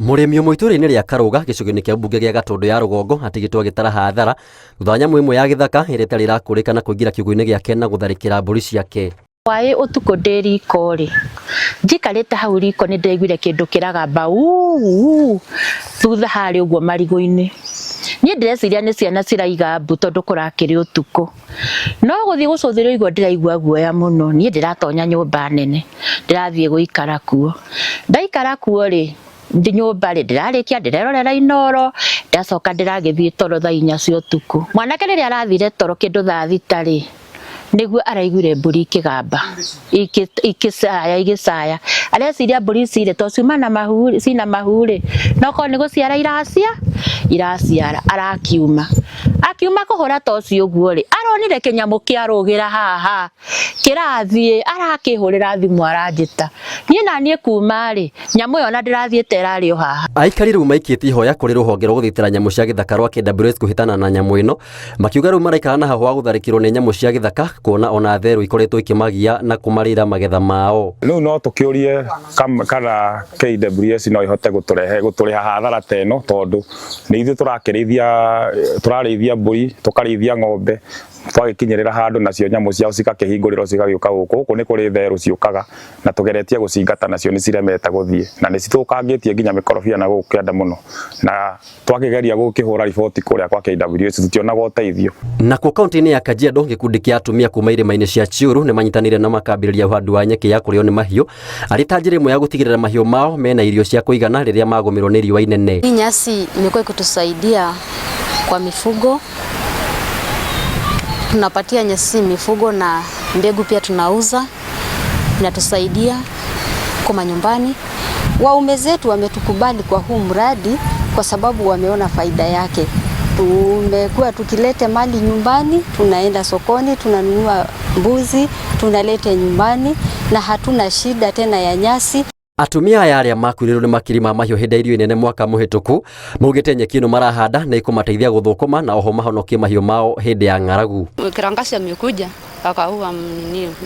Murimi umwe itũra-inĩ rĩa Karũga gĩcigo-inĩ kĩa mbunge gĩa Gatũndũ ya Rũgongo atigĩtwo agĩtara hathara thutha wa nyamũ ĩmwe ya gĩthaka ĩrĩa ĩtarĩ ĩrakũrĩkana kũingĩra kiugũ-inĩ gĩake na gũtharĩkĩra mbũri ciake. Waĩ ũtukũ ndĩ riko rĩ, njikarĩte hau riko nĩ ndaiguire kĩndũ kĩragamba thutha harĩ ũguo marigũ-inĩ. Niĩ ndĩreciria nĩ ciana ciraiga mbu tondũ kũrakĩrĩ ũtukũ. No gũthiĩ gũcũthĩrĩrio igua ndĩraigua guoya mũno. Niĩ ndĩratonya nyũmba nene, ndĩrathiĩ gũikara kuo. Ndaikara kuo rĩ, ndi nyũmba rĩ ndĩrarĩkia ndĩrerorera inoro, ndacoka ndĩragĩthiĩ toro thaa 4 cia ũtukũ. Mwanake rĩrĩa arathire toro kĩndũ thaa 6 rĩ, nĩguo araiguire mbũri ikĩgamba igĩcaya. Areciria mbũri ici rĩ to ciuma na mahuri, cina mahuri, no korwo nĩ gũciara iraciara. Akiuma kũhũra toci ũguo rĩ, aronire kĩnyamũ kĩarũgĩra haha kĩrathiĩ, arakĩhũrĩra thimũ aranjĩta. Niĩ na niĩ kuma rĩ, nyamũ ĩyo na ndĩrathiĩte ĩrarĩ o haha. Aikari rĩu maikĩtie ihoya kũrĩ rũhonge rwa gũthitĩra nyamũ cia gĩthaka rwa KWS kũhĩtana na nyamũ ĩno, makiuga rĩu maraikara na hahu wa gũtharĩkĩrwo nĩ nyamũ cia gĩthaka kuona ona therũ ikoretwo ikĩmagia na kũmarĩra magetha mao. Rĩu no tũkĩũrie kana KWS no ihote gũtũrĩha hathara ta ĩno tondũ nĩ ithuĩ tũrarĩithia mbũri, tũkarĩithia ng'ombe, twagĩkinyĩrĩra handũ nacio nyamũ ciao cigakĩhingũrĩrwo cigagĩũka gũkũ nĩ kũrĩ therũ ciũkaga na tũgeretie gũcingata nacio nĩ ciremete gũthiĩ na nĩ citũkangĩtie nginya mĩkorobia na gũkũ kĩanda mũno, na twakĩgeria gũkĩhũra riboti kũrĩa kwa KWS tũtionaga ũteithio. Nakuo kaunti-inĩ ya Kajiado gĩkundi kĩa atumia kuma irĩma-inĩ cia Chiũrũ nĩ manyitanĩire na makambĩrĩria ũhandi wa nyeki ya kũrĩo nĩ mahiũ arĩ ta njĩra ĩmwe ya gũtigĩrĩra mahiũ mao mena irio cia kũigana rĩrĩa magũmĩrwo nĩ riũa inene. Hii nyasi imekuwa ikitusaidia kwa mifugo, tunapatia nyasi mifugo na mbegu pia tunauza, inatusaidia kwa nyumbani. Waume zetu wametukubali kwa huu mradi kwa sababu wameona faida yake. Tumekuwa tukilete mali nyumbani, tunaenda sokoni, tunanunua mbuzi, tunalete nyumbani na hatuna shida tena ya nyasi. Atumia aya arĩa makuĩrĩirwo nĩ makiri ma mahiũ hĩndĩ ya irio inene mwaka mũhĩtũku maugĩte nyeki ĩno marahanda nĩ ĩkũmateithia gũthũkũma na oho mahonokie mahiũ mao hĩndĩ ya ng'aragu. Kirangazi amekuja akaua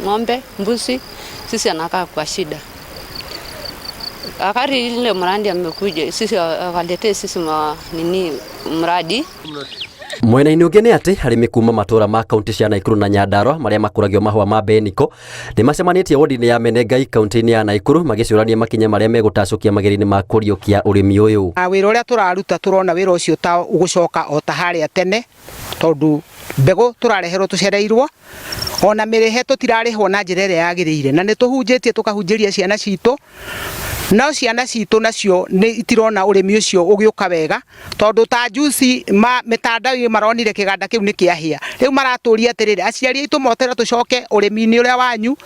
ng'ombe, mbuzi, sisi anakaa kwa shida. Akari ile mradi amekuja sisi akaletee sisi mradi. Mwena-inĩ ũngĩ nĩ atĩ arĩmi kuma matũra ma kaunti cia Naikuru na Nyandarua marĩa makũragio mahũa ma mbeniko nĩ macemanĩtie wodi-inĩ ya Menengai kaunti-inĩ ya Naikuru magĩcũrania makinya marĩa megũtacũkia magĩrĩra-inĩ ma kũriũkia ũrĩmi ũyũ. Wĩra ũrĩa tũraruta tũrona wĩra ũcio ta ũgũcoka o ta harĩa tene tondũ mbegũ tũrareherwo tũcereirwo ona mĩrĩhe tũtirarĩhwo na njĩra ĩrĩa yagĩrĩire na nĩ tũhunjĩtie tũkahunjĩria ciana citũ. No ciana citũ nacio nĩ itirona ũrĩmi ũcio ũgĩũka wega tondũ ta juici mĩtandao maronire kĩganda kĩu nĩ kĩahĩa. Rĩu maratũria atĩrĩrĩ aciari aitũ motera tũcoke ũrĩmi-inĩ ũrĩa wanyu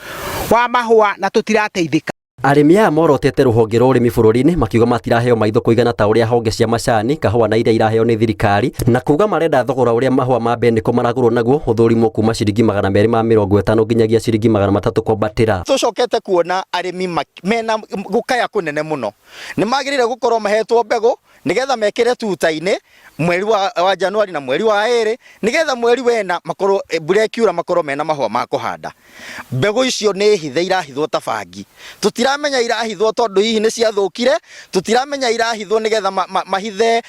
wa mahũa na tũtirateithĩka. Arĩmi aya morotete rũhonge rwa ũrĩmi bũrũri-inĩ makiuga matiraheo maitho kũigana ta ũrĩa honge cia macani, kahũa na iria iraheo nĩ thirikari na kuuga marenda thogora ũrĩa mahũa ma mbeniko maragũrwo naguo ũthũrimwo kuma ciringi 250 nginyagia ciringi 300 kwambatĩra. Tũcokete kuona arĩmi mena gũkaya kũnene mũno. Nĩ magĩrĩire gũkorwo mahetwo mbegũ nigetha mekĩre tuta-inĩ mweri wa Januari na mweri wa Ĩrĩ nigetha mweri wena makorwo mbura ĩkiura makorwo mena mahũa ma kũhanda. Mbegũ icio nĩ hithe irahithwo ta bangi. Tutiramenya irahithwo tondũ hihi nĩ ciathũkire, tutiramenya irahithwo nigetha mahithe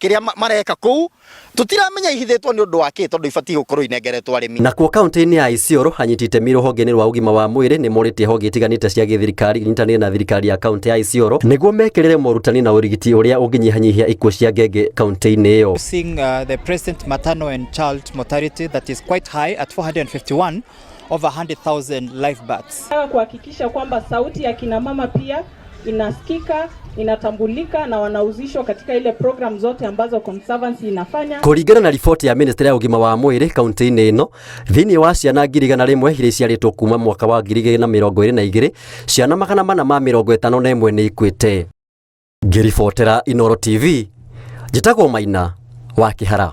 kĩrĩa mareka kũu, tutiramenya ihithĩtwo nĩ ũndũ wa kĩ tondũ ibatiĩ gũkorwo inengeretwo arĩmi. Nakuo kaunti-inĩ ya Isiolo anyitĩte mĩro honge-inĩ rwa ũgima wa mwĩrĩ nĩ morĩtie honge itiganĩte cia gĩthirikari inyitanĩire na thirikari ya kaunti ya Isiolo nĩguo mekĩrĩre morutani na ũrigiti ũrĩa ũngĩnyihanyihia ikuũ cia ngenge kaunti-inĩ ĩyo. Seeing the present maternal and child mortality that is quite high at 451 over 100,000 live births. Kuhakikisha kwamba sauti ya kina mama pia inasikika, inatambulika na wanauzishwa katika ile program zote ambazo Conservancy inafanya. Kũringana na riboti ya Ministry ya ũgima wa mwĩrĩ kaunti-inĩ ĩno, thĩinĩ wa ciana 100,000 iria ciarĩtwo kuma mwaka wa 2022, ciana 451 nĩ ikuĩte. Ngĩribotera Inooro TV, njĩtagwo Maina wa Kĩhara.